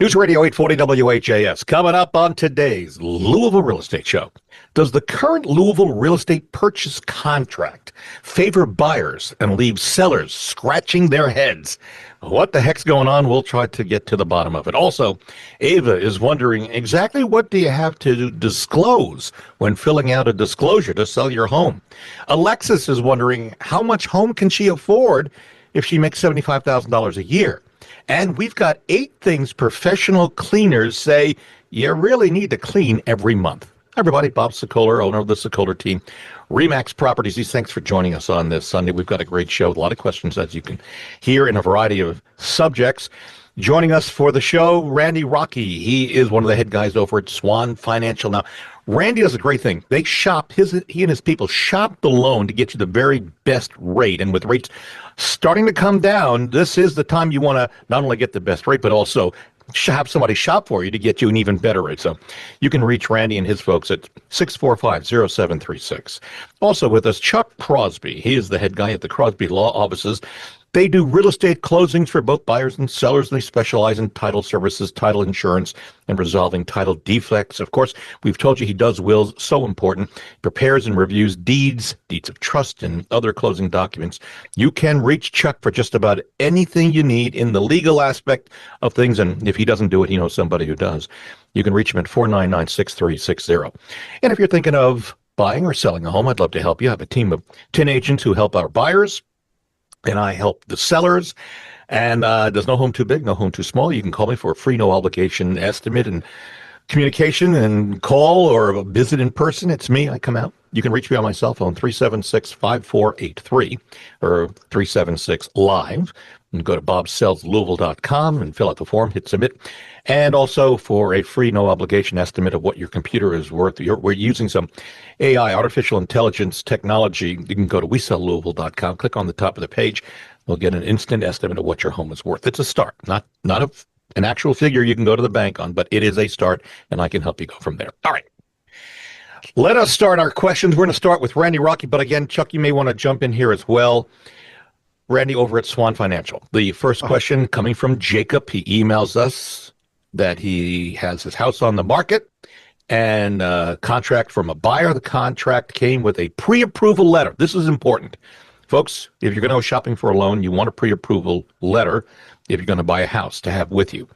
News Radio 840 WHAS. Coming up on today's Louisville Real Estate Show. Does the current Louisville real estate purchase contract favor buyers and leave sellers scratching their heads? What the heck's going on? We'll try to get to the bottom of it. Also, Ava is wondering exactly what do you have to disclose when filling out a disclosure to sell your home? Alexis is wondering how much home can she afford if she makes $75,000 a year? And we've got 8 things professional cleaners say you really need to clean every month. Hi, everybody. Bob Sokoler, owner of the Sokoler team. Remax Properties. Thanks for joining us on this Sunday. We've got a great show with a lot of questions, as you can hear, in a variety of subjects. Joining us for the show, Randy Rocky. He is one of the head guys over at Swan Financial. Now, Randy does a great thing. They shop, he and his people shop the loan to get you the very best rate. And with rates starting to come down, this is the time you want to not only get the best rate, but also have somebody shop for you to get you an even better rate. So you can reach Randy and his folks at 645-0736. Also with us, Chuck Crosby. He is the head guy at the Crosby Law Offices. They do real estate closings for both buyers and sellers, and they specialize in title services, title insurance, and resolving title defects. Of course, we've told you he does wills, so important. Prepares and reviews deeds of trust, and other closing documents. You can reach Chuck for just about anything you need in the legal aspect of things, and if he doesn't do it, he knows somebody who does. You can reach him at 499-6360. And if you're thinking of buying or selling a home, I'd love to help you. I have a team of 10 agents who help our buyers, and I help the sellers. And there's no home too big, no home too small. You can call me for a free, no obligation estimate and communication, and call or visit in person. It's me. I come out. You can reach me on my cell phone, 376-5483 or 376-LIVE. And go to bobsellslouisville.com and fill out the form, hit submit. And also for a free, no obligation estimate of what your computer is worth. We're using some AI, artificial intelligence technology. You can go to WeSellLouisville.com, click on the top of the page. We'll get an instant estimate of what your home is worth. It's a start, not an actual figure you can go to the bank on, but it is a start, and I can help you go from there. All right. Let us start our questions. We're going to start with Randy Rocky, but again, Chuck, you may want to jump in here as well. Randy over at Swan Financial. The first question coming from Jacob. He emails us that he has his house on the market and a contract from a buyer. The contract came with a pre-approval letter. This is important. Folks, if you're going to go shopping for a loan, you want a pre-approval letter if you're going to buy a house to have with you.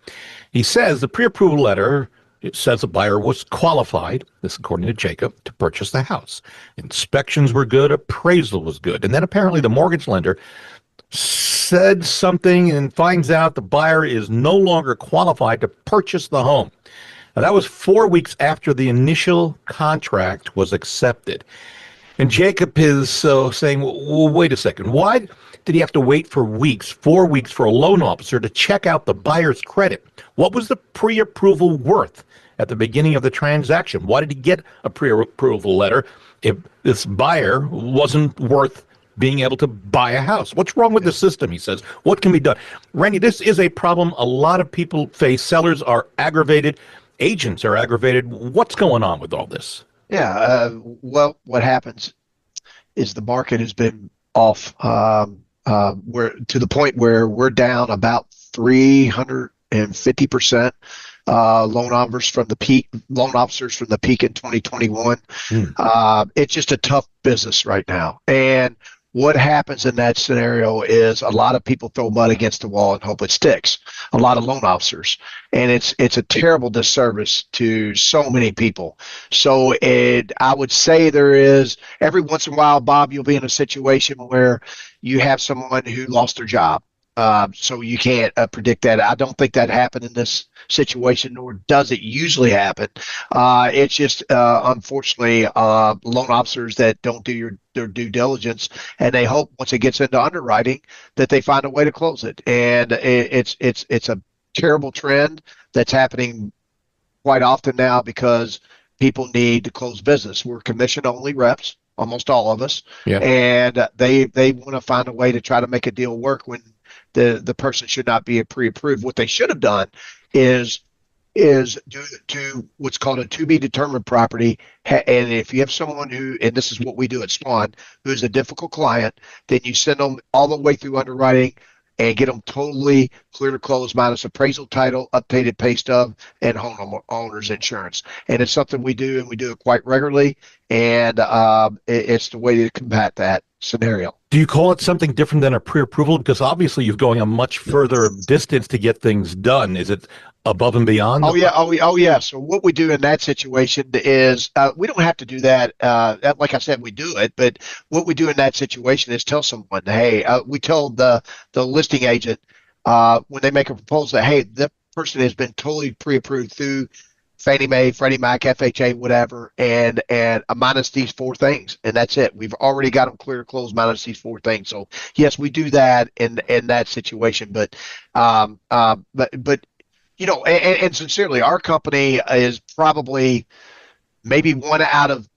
He says the pre-approval letter, it says the buyer was qualified, this according to Jacob, to purchase the house. Inspections were good, appraisal was good. And then apparently the mortgage lender said something and finds out the buyer is no longer qualified to purchase the home. Now, that was 4 weeks after the initial contract was accepted. And Jacob is saying, well, wait a second. Why did he have to wait for 4 weeks for a loan officer to check out the buyer's credit? What was the pre-approval worth at the beginning of the transaction? Why did he get a pre-approval letter if this buyer wasn't worth being able to buy a house? What's wrong with the system, he says? What can be done? Randy, this is a problem a lot of people face. Sellers are aggravated. Agents are aggravated. What's going on with all this? Yeah, well, what happens is the market has been off. We're to the point where we're down about 350% loan officers from the peak in 2021. It's just a tough business right now. And what happens in that scenario is a lot of people throw mud against the wall and hope it sticks. A lot of loan officers, and it's a terrible disservice to so many people. So I would say there is every once in a while, Bob, you'll be in a situation where you have someone who lost their job. So you can't predict that. I don't think that happened in this situation, nor does it usually happen. It's just, unfortunately, loan officers that don't do their due diligence, and they hope once it gets into underwriting that they find a way to close it. And it's a terrible trend that's happening quite often now because people need to close business. We're commission-only reps, almost all of us, and they want to find a way to try to make a deal work when the person should not be pre-approved. What they should have done is do what's called a to be determined property. And if you have someone who, and this is what we do at Swan, who's a difficult client, then you send them all the way through underwriting, and get them totally clear to close minus appraisal, title, updated pay stub, and homeowner's insurance. And it's something we do, and we do it quite regularly. And it's the way to combat that scenario. Do you call it something different than a pre-approval? Because obviously you're going a much further distance to get things done. Is it above and beyond? Oh yeah. So what we do in that situation is we don't have to do that. Like I said, we do it, but what we do in that situation is tell someone, hey, we tell the listing agent when they make a proposal that, hey, the person has been totally pre-approved through Fannie Mae, Freddie Mac, FHA, whatever, and minus these 4 things, and that's it. We've already got them clear to close minus these 4 things. So yes, we do that in that situation, but you know, and sincerely, our company is probably maybe 1 out of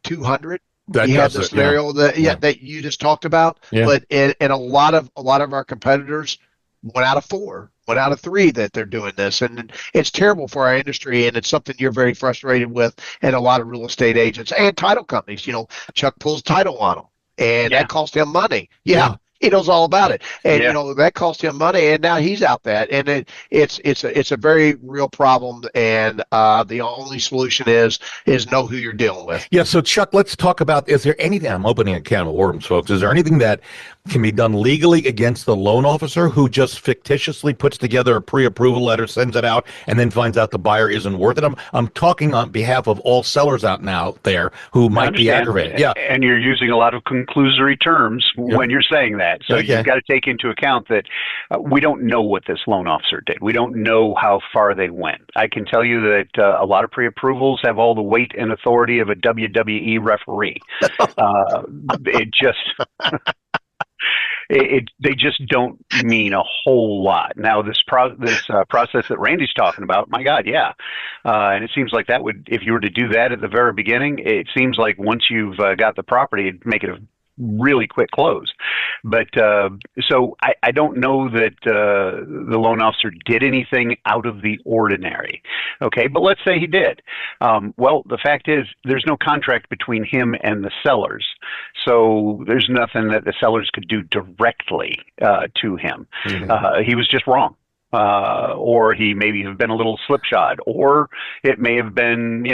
200. That You have does the it, scenario that you just talked about, Yeah. but in a lot of our competitors, 1 out of 4, 1 out of 3 that they're doing this, and it's terrible for our industry, and it's something you're very frustrated with, and a lot of real estate agents and title companies. You know, Chuck pulls title on them, and that costs him money. Yeah. He knows all about it, and you know that cost him money, and now he's out that, and it's a very real problem, and the only solution is know who you're dealing with. Yeah, so Chuck, let's talk about, is there anything, I'm opening a can of worms, folks, is there anything that can be done legally against the loan officer who just fictitiously puts together a pre-approval letter, sends it out, and then finds out the buyer isn't worth it? I'm talking on behalf of all sellers out now there who might be aggravated. Yeah, and you're using a lot of conclusory terms when you're saying that. So you've got to take into account that we don't know what this loan officer did. We don't know how far they went. I can tell you that a lot of pre-approvals have all the weight and authority of a WWE referee. They just don't mean a whole lot. Now, this process that Randy's talking about, my God, and it seems like that would, if you were to do that at the very beginning, it seems like once you've got the property, it'd make it a really quick close. But so I don't know that the loan officer did anything out of the ordinary. Okay, but let's say he did. Well, the fact is there's no contract between him and the sellers. So there's nothing that the sellers could do directly to him. Mm-hmm. He was just wrong. Or he maybe have been a little slipshod, or it may have been,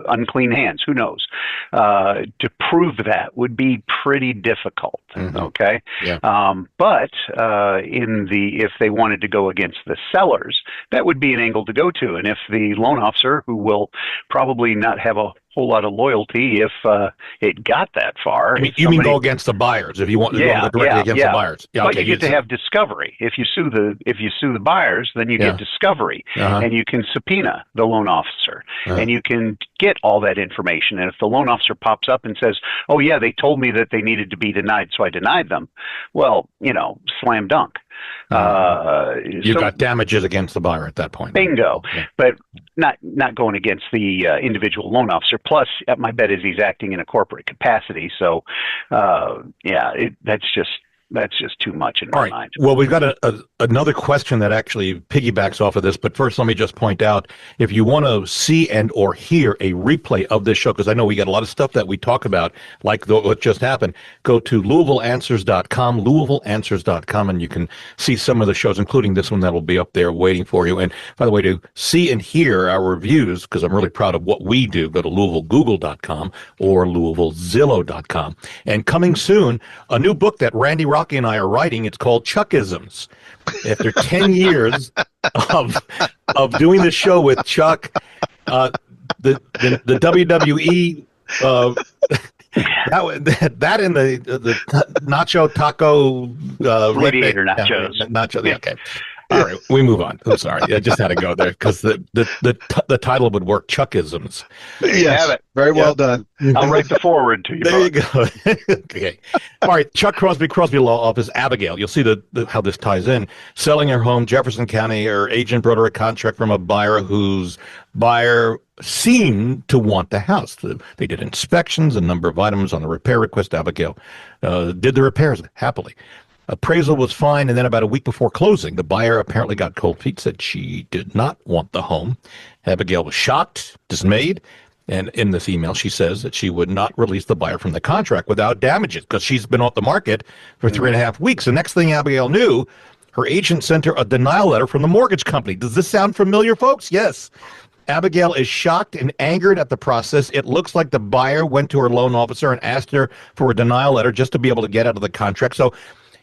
unclean hands. Who knows? To prove that would be pretty difficult. Mm-hmm. Okay. Yeah. But if they wanted to go against the sellers, that would be an angle to go to. And if the loan officer, who will probably not have a whole lot of loyalty if it got that far. You mean go against the buyers if you want to go directly against the buyers? Yeah, but you get to have discovery. If you sue the buyers, then you get discovery, and you can subpoena the loan officer, and you can get all that information. And if the loan officer pops up and says, "Oh yeah, they told me that they needed to be denied, so I denied them," well, slam dunk. You got damages against the buyer at that point. Bingo. Yeah. But not going against the individual loan officer. Plus, my bet is he's acting in a corporate capacity. So, that's just too much in my mind. Well, we've got another question that actually piggybacks off of this. But first, let me just point out, if you want to see and or hear a replay of this show, because I know we got a lot of stuff that we talk about, like what just happened, go to LouisvilleAnswers.com, and you can see some of the shows, including this one that will be up there waiting for you. And by the way, to see and hear our reviews, because I'm really proud of what we do, go to LouisvilleGoogle.com or LouisvilleZillow.com. And coming soon, a new book that Randy Rocky and I are writing. It's called Chuckisms. After 10 years of doing this show with Chuck, the WWE that and the nacho taco radiator nachos. Yeah, okay. All right, we move on. I'm sorry. I just had to go there because the title would work. Chuckisms. Yes, have it. Very well done. I'll write the forward to you. There you go. Okay. All right. Chuck Crosby Law Office, Abigail. You'll see how this ties in. Selling her home, Jefferson County. Her agent brought her a contract from a buyer whose buyer seemed to want the house. They did inspections, a number of items on the repair request. Abigail did the repairs happily. Appraisal was fine, and then about a week before closing, the buyer apparently got cold feet, said she did not want the home. Abigail was shocked, dismayed, And in this email, she says that she would not release the buyer from the contract without damages because she's been off the market for 3.5 weeks. The next thing Abigail knew, her agent sent her a denial letter from the mortgage company. Does this sound familiar, folks? Yes. Abigail is shocked and angered at the process. It looks like the buyer went to her loan officer and asked her for a denial letter just to be able to get out of the contract. So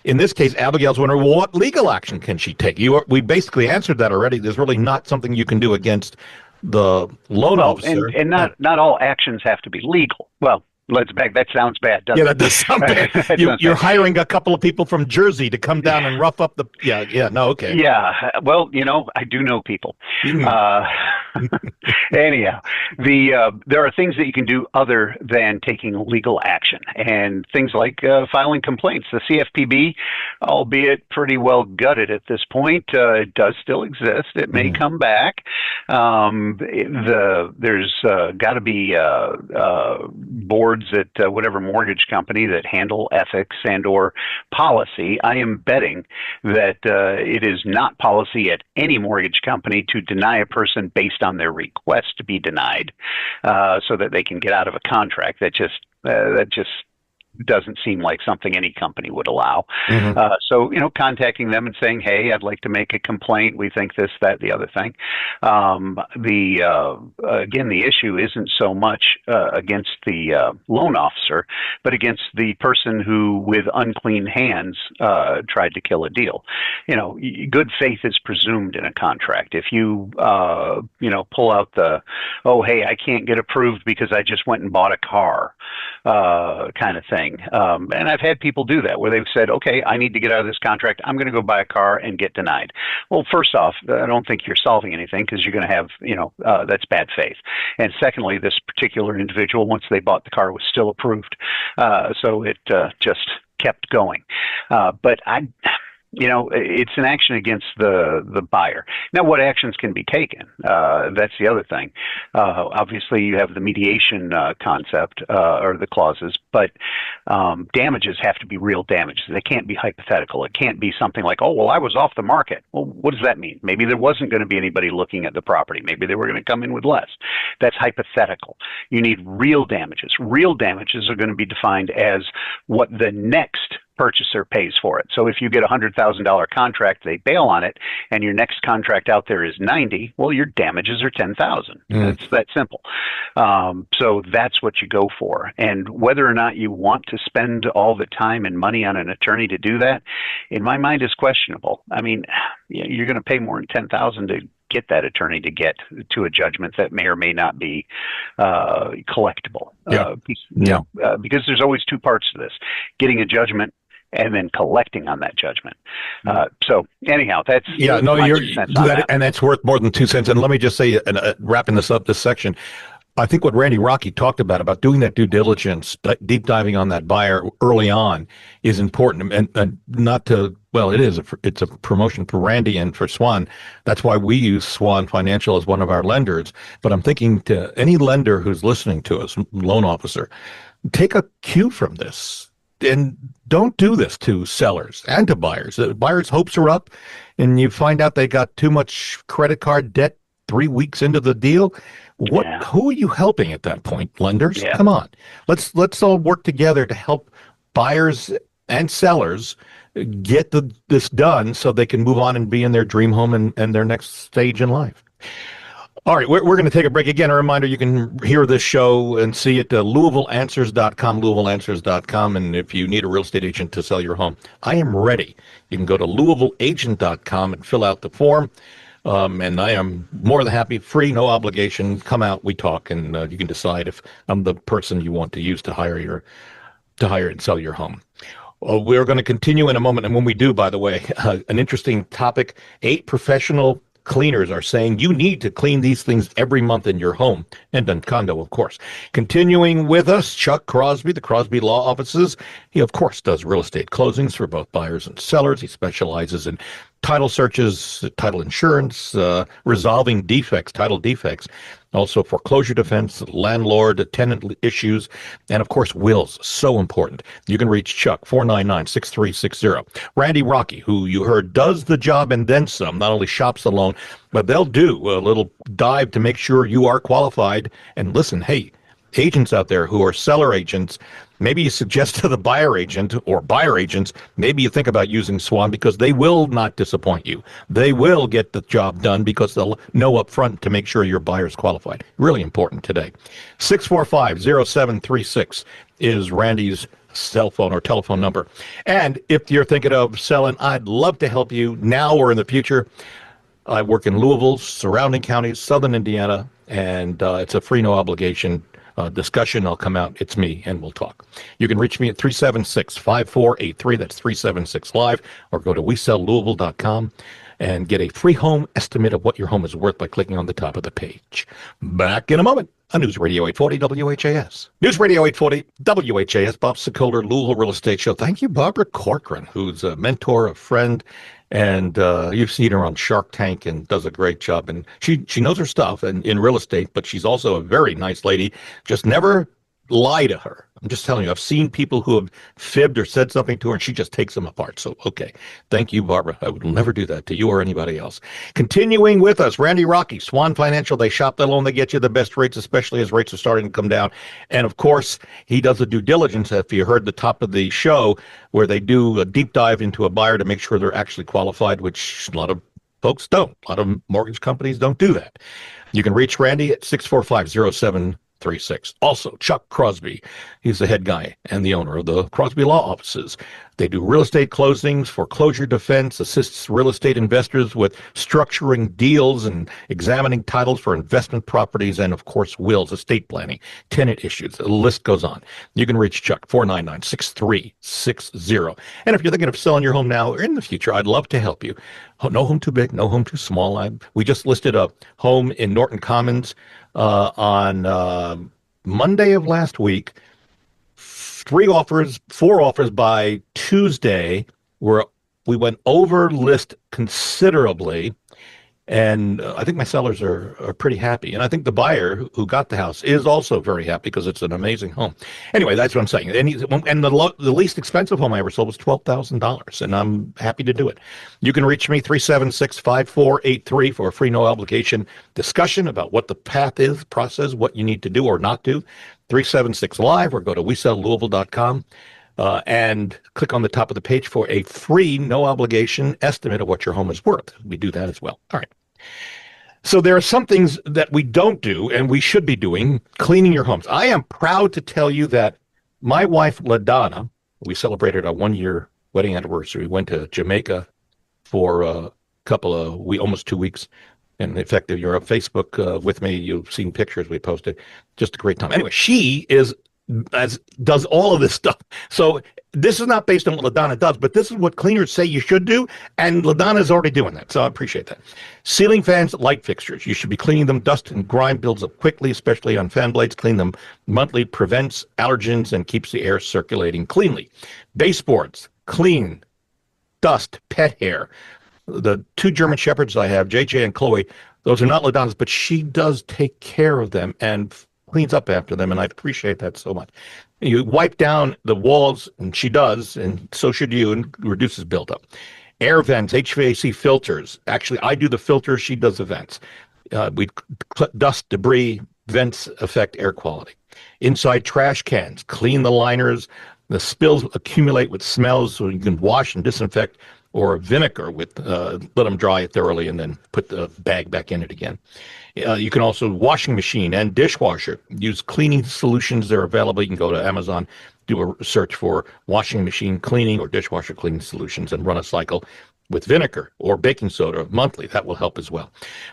in this case, Abigail's wondering, well, what legal action can she take? We basically answered that already. There's really not something you can do against the loan officer. And not all actions have to be legal. Well, let's back. That sounds bad, doesn't it? Yeah, that does sound bad. You're hiring a couple of people from Jersey to come down and rough up the. Okay. Yeah, well, I do know people. Anyhow, there are things that you can do other than taking legal action, and things like filing complaints. The CFPB, albeit pretty well gutted at this point, it does still exist. It may come back. There's got to be boards at whatever mortgage company that handle ethics and or policy. I am betting that it is not policy at any mortgage company to deny a person based on their request to be denied, so that they can get out of a contract. That just doesn't seem like something any company would allow. So, contacting them and saying, hey, I'd like to make a complaint. We think this, that, the other thing. Again, the issue isn't so much against the loan officer, but against the person who, with unclean hands, tried to kill a deal. Good faith is presumed in a contract. If you, pull out the, oh, hey, I can't get approved because I just went and bought a car, kind of thing. And I've had people do that where they've said, okay, I need to get out of this contract. I'm going to go buy a car and get denied. Well, first off, I don't think you're solving anything because you're going to have, that's bad faith. And secondly, this particular individual, once they bought the car, was still approved. So it just kept going. But it's an action against the buyer. Now, what actions can be taken? That's the other thing. Obviously, you have the mediation concept or the clauses, but damages have to be real damages. They can't be hypothetical. It can't be something like, oh, well, I was off the market. Well, what does that mean? Maybe there wasn't going to be anybody looking at the property. Maybe they were going to come in with less. That's hypothetical. You need real damages. Real damages are going to be defined as what the next purchaser pays for it. So if you get a $100,000 contract, they bail on it, and your next contract out there is 90, well, your damages are 10,000. It's that simple. So that's what you go for. And whether or not you want to spend all the time and money on an attorney to do that, in my mind, is questionable. I mean, you're going to pay more than 10,000 to get that attorney to get to a judgment that may or may not be collectible. Because there's always two parts to this: getting a judgment and then collecting on that judgment. So anyhow, that's and that's worth more than 2 cents. And let me just say, wrapping this section, I think what Randy Rocky talked about doing that due diligence, deep diving on that buyer early on, is important. And not to, well, it's a promotion for Randy and for Swan. That's why we use Swan Financial as one of our lenders. But I'm thinking to any lender who's listening to us, loan officer, take a cue from this. And don't do this to sellers and to buyers. Buyers' hopes are up, and you find out they got too much credit card debt 3 weeks into the deal. Who are you helping at that point, lenders? Yeah. Come on, let's all work together to help buyers and sellers get this done so they can move on and be in their dream home and their next stage in life. All right, we're going to take a break. Again, a reminder, you can hear this show and see it at LouisvilleAnswers.com, LouisvilleAnswers.com. And if you need a real estate agent to sell your home, I am ready. You can go to LouisvilleAgent.com and fill out the form. And I am more than happy, free, no obligation. Come out, we talk, and you can decide if I'm the person you want to use to hire and sell your home. We're going to continue in a moment. And when we do, by the way, an interesting topic, 8 professional cleaners are saying you need to clean these things every month in your home and in condo, of course. Continuing with us, Chuck Crosby, the Crosby Law Offices. He, of course, does real estate closings for both buyers and sellers. He specializes in title searches, title insurance, resolving defects, title defects, also foreclosure defense, landlord, tenant issues, and of course, wills. So important. You can reach Chuck, 499-6360. Randy Rocky, who you heard does the job and then some, not only shops the loan, but they'll do a little dive to make sure you are qualified. And listen, hey, agents out there who are seller agents, maybe you suggest to the buyer agent or buyer agents, maybe you think about using Swan because they will not disappoint you. They will get the job done because they'll know up front to make sure your buyer's qualified. Really important today. 645-0736 is Randy's cell phone or telephone number. And if you're thinking of selling, I'd love to help you now or in the future. I work in Louisville, surrounding counties, southern Indiana, and it's a free, no obligation discussion. I'll come out. It's me, and we'll talk. You can reach me at 376-5483. That's 376-LIVE, or go to WeSellLouisville.com and get a free home estimate of what your home is worth by clicking on the top of the page. Back in a moment on News Radio 840 WHAS. News Radio 840 WHAS, Bob Sokoler, Louisville Real Estate Show. Thank you, Barbara Corcoran, who's a mentor, a friend, and you've seen her on Shark Tank and does a great job. And she knows her stuff in real estate, but she's also a very nice lady. Just never lie to her. I'm just telling you, I've seen people who have fibbed or said something to her, and she just takes them apart. So, okay. Thank you, Barbara. I would never do that to you or anybody else. Continuing with us, Randy Rocky, Swan Financial. They shop the loan. They get you the best rates, especially as rates are starting to come down. And, of course, he does a due diligence, if you heard the top of the show, where they do a deep dive into a buyer to make sure they're actually qualified, which a lot of folks don't. A lot of mortgage companies don't do that. You can reach Randy at 645-0736. Also, Chuck Crosby, he's the head guy and the owner of the Crosby Law Offices. They do real estate closings, foreclosure defense, assists real estate investors with structuring deals and examining titles for investment properties, and of course, wills, estate planning, tenant issues. The list goes on. You can reach Chuck, 499-6360. And if you're thinking of selling your home now or in the future, I'd love to help you. No home too big, no home too small. We just listed a home in Norton Commons on Monday of last week. 4 offers by Tuesday, where we went over list considerably. And I think my sellers are pretty happy. And I think the buyer who got the house is also very happy because it's an amazing home. Anyway, that's what I'm saying. And the least expensive home I ever sold was $12,000, and I'm happy to do it. You can reach me, 376-5483, for a free, no obligation discussion about what the path is, process, what you need to do or not do. 376-LIVE, or go to WeSellLouisville.com. And click on the top of the page for a free, no obligation estimate of what your home is worth. We do that as well. All right. So there are some things that we don't do and we should be doing, cleaning your homes. I am proud to tell you that my wife, LaDonna, we celebrated our 1-year wedding anniversary. We went to Jamaica for a couple of almost 2 weeks. And in fact, if you're on Facebook with me, you've seen pictures we posted. Just a great time. Anyway, she does all of this stuff. So this is not based on what LaDonna does, but this is what cleaners say you should do, and LaDonna is already doing that, so I appreciate that. Ceiling fans, light fixtures. You should be cleaning them. Dust and grime builds up quickly, especially on fan blades. Clean them monthly, prevents allergens, and keeps the air circulating cleanly. Baseboards, clean. Dust, pet hair. The 2 German Shepherds I have, JJ and Chloe, those are not LaDonna's, but she does take care of them and cleans up after them, and I appreciate that so much. You wipe down the walls, and she does, and so should you, and reduces buildup. Air vents, HVAC filters. Actually, I do the filters, she does the vents. Dust, debris, vents affect air quality. Inside trash cans, clean the liners. The spills accumulate with smells, so you can wash and disinfect, or vinegar with let them dry thoroughly and then put the bag back in it again. You can also washing machine and dishwasher. Use cleaning solutions. They're available. You can go to Amazon, do a search for washing machine cleaning or dishwasher cleaning solutions, and run a cycle with vinegar or baking soda monthly. That will help as well.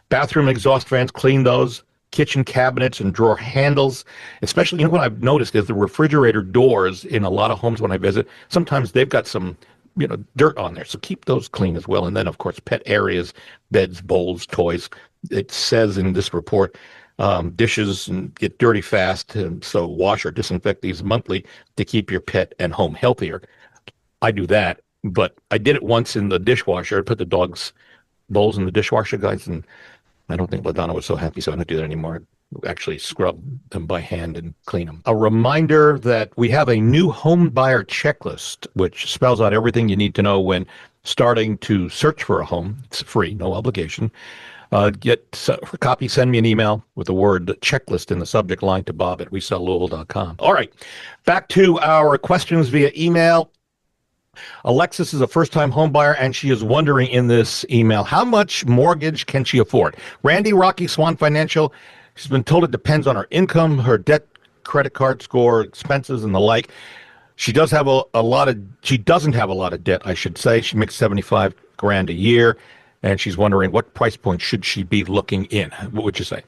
Bathroom exhaust fans, clean those. Kitchen cabinets and drawer handles, especially, what I've noticed is the refrigerator doors in a lot of homes when I visit, sometimes they've got some dirt on there. So keep those clean as well. And then, of course, pet areas, beds, bowls, toys. It says in this report, dishes get dirty fast. And so wash or disinfect these monthly to keep your pet and home healthier. I do that. but I did it once in the dishwasher. I put the dog's bowls in the dishwasher, guys, and I don't think LaDonna was so happy, so I don't do that anymore. Actually scrub them by hand and clean them. A reminder that we have a new home buyer checklist, which spells out everything you need to know when starting to search for a home. It's free, no obligation. Get a copy, send me an email with the word checklist in the subject line to bob@wesellouisville.com. All right, back to our questions via email. Alexis is a first-time home buyer, and she is wondering in this email, how much mortgage can she afford? Randy, Rocky, Swan Financial, she's been told it depends on her income, her debt, credit card score, expenses, and the like. She does have she doesn't have a lot of debt, I should say. She makes 75 grand a year, and she's wondering what price point should she be looking in? What would you say?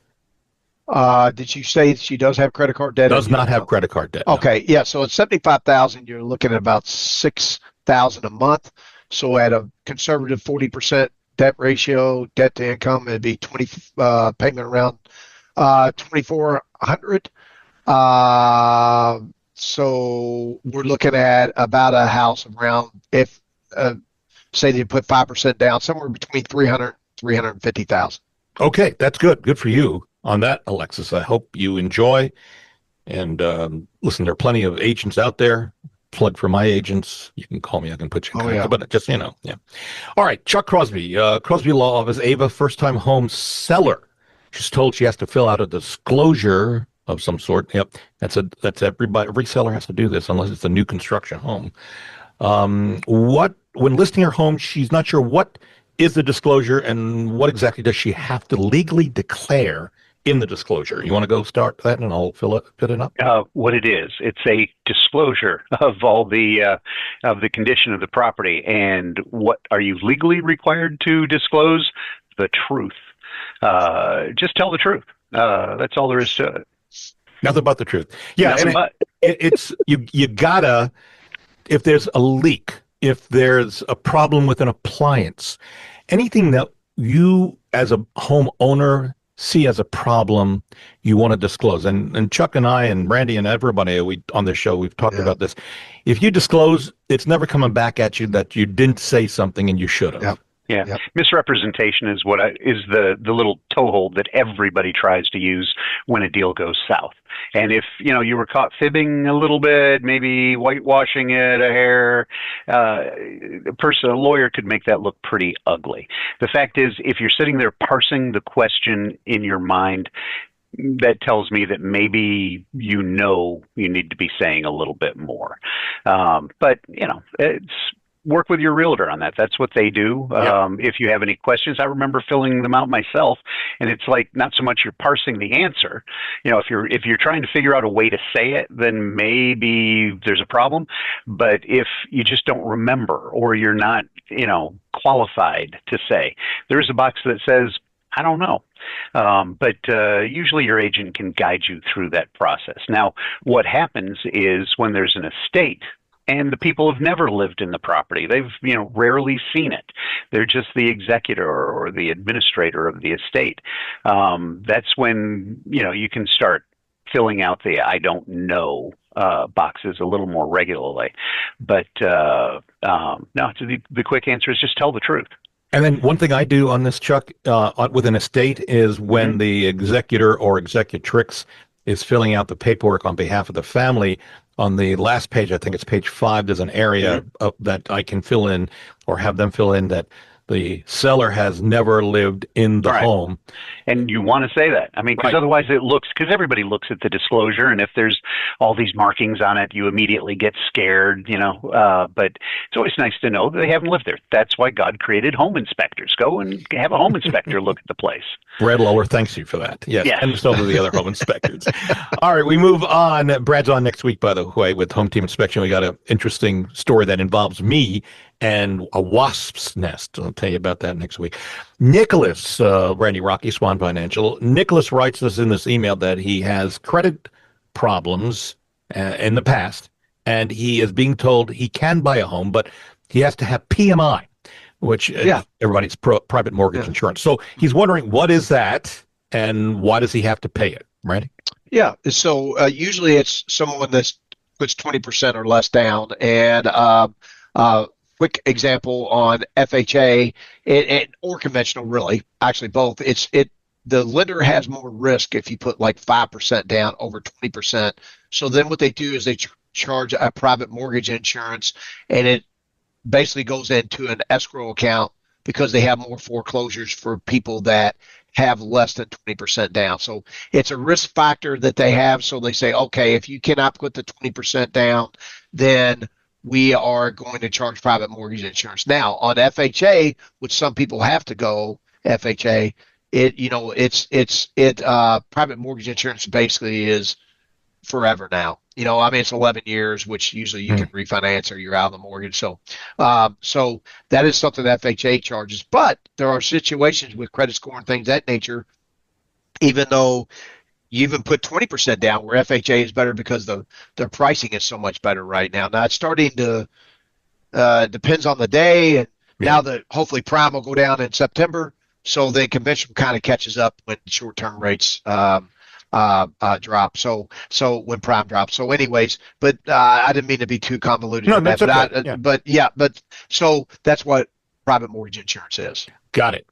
Did you say she does have credit card debt? Does not have credit card debt. Okay, no. Yeah. So at 75,000, you're looking at about 6,000 a month. So at a conservative 40% debt ratio, debt to income, it'd be payment around 2,400. So we're looking at about a house around, if say they put 5% down, somewhere between 300 350,000. Okay, that's good. Good for you on that, Alexis. I hope you enjoy. And listen, there are plenty of agents out there. Plug for my agents. You can call me. I can put you in contact. But just, yeah. All right, Chuck Crosby, Crosby Law Office, Ava, first-time home seller. She's told she has to fill out a disclosure of some sort. Yep, that's everybody. Every seller has to do this unless it's a new construction home. When listing her home, she's not sure what is the disclosure and what exactly does she have to legally declare in the disclosure. You want to go start that and I'll fill it up? What it is, it's a disclosure of all the condition of the property. And what are you legally required to disclose? The truth. Just tell the truth. That's all there is to it. Nothing but the truth. Yeah, it's you gotta, if there's a leak, if there's a problem with an appliance, anything that you as a homeowner see as a problem, you want to disclose. And Chuck and I and Randy and everybody on this show, we've talked about this. If you disclose, it's never coming back at you that you didn't say something and you should have. Yep. Yeah, Yep. Misrepresentation is is the little toehold that everybody tries to use when a deal goes south. And if you were caught fibbing a little bit, maybe whitewashing it a hair, a lawyer could make that look pretty ugly. The fact is, if you're sitting there parsing the question in your mind, that tells me that maybe you need to be saying a little bit more. But it's. Work with your realtor on that. That's what they do. Yep. If you have any questions, I remember filling them out myself, and it's like not so much you're parsing the answer. If you're trying to figure out a way to say it, then maybe there's a problem. But if you just don't remember or you're not, qualified to say, there's a box that says, I don't know. But usually your agent can guide you through that process. Now, what happens is when there's an estate, and the people have never lived in the property. They've, rarely seen it. They're just the executor or the administrator of the estate. That's when, you can start filling out the I don't know boxes a little more regularly. But no, the quick answer is just tell the truth. And then one thing I do on this, Chuck, with an estate is when the executor or executrix is filling out the paperwork on behalf of the family. On the last page, I think it's page 5, there's an area that I can fill in or have them fill in that the seller has never lived in the home. And you want to say that. I mean, because otherwise because everybody looks at the disclosure, and if there's all these markings on it, you immediately get scared, but it's always nice to know that they haven't lived there. That's why God created home inspectors. Go and have a home inspector look at the place. Brad Lower thanks you for that. Yes. And so do the other home inspectors. All right, we move on. Brad's on next week, by the way, with Home Team Inspection. We got an interesting story that involves me and a wasp's nest. I'll tell you about that next week. Nicholas, Randy Rocky, Swan Financial. Nicholas writes us in this email that he has credit problems in the past, and he is being told he can buy a home, but he has to have PMI, which everybody's private mortgage insurance. So he's wondering, what is that, and why does he have to pay it, Randy? Yeah. So usually it's someone that puts 20% or less down, and quick example on FHA or conventional, really, actually both. The lender has more risk if you put like 5% down over 20%. So then what they do is they charge a private mortgage insurance, and it basically goes into an escrow account because they have more foreclosures for people that have less than 20% down. So it's a risk factor that they have. So they say, okay, if you cannot put the 20% down, then we are going to charge private mortgage insurance. Now on FHA, which some people have to go FHA, private mortgage insurance basically is forever now. I mean, it's 11 years, which usually you can refinance or you're out of the mortgage. So that is something that FHA charges. But there are situations with credit score and things of that nature, even though you even put 20% down, where FHA is better because their pricing is so much better right now. Now it's starting to depends on the day, and now that hopefully prime will go down in September, so the conventional kind of catches up when short-term rates drop. So when prime drops. So anyways, but I didn't mean to be too convoluted. No, in that, that's okay. But so that's what private mortgage insurance is. Got it.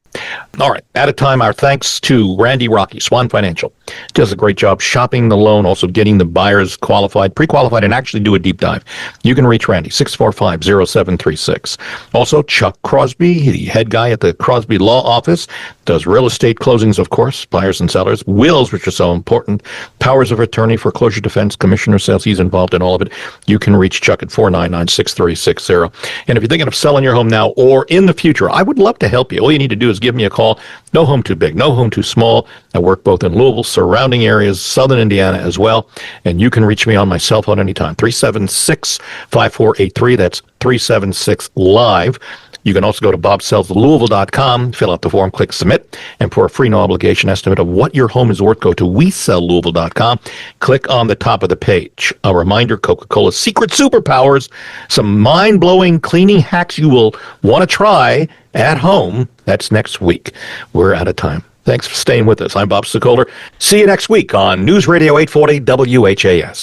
All right. At a time, our thanks to Randy Rocky, Swan Financial. Does a great job shopping the loan, also getting the buyers qualified, pre-qualified, and actually do a deep dive. You can reach Randy, 645-0736. Also, Chuck Crosby, the head guy at the Crosby Law Office, does real estate closings, of course, buyers and sellers, wills, which are so important, powers of attorney, foreclosure defense, commissioner sales. He's involved in all of it. You can reach Chuck at 499-6360. And if you're thinking of selling your home now or in the future, I would love to help you. All you need to do is give me a call. No home too big, no home too small. I work both in Louisville, surrounding areas, southern Indiana as well. And you can reach me on my cell phone anytime, 376-5483. That's 376-LIVE. You can also go to bobsellslouisville.com, fill out the form, click submit, and for a free no obligation estimate of what your home is worth, go to WeSellLouisville.com. Click on the top of the page. A reminder, Coca-Cola's secret superpowers, some mind-blowing cleaning hacks you will want to try at home. That's next week. We're out of time. Thanks for staying with us. I'm Bob Sokoler. See you next week on News Radio 840 WHAS.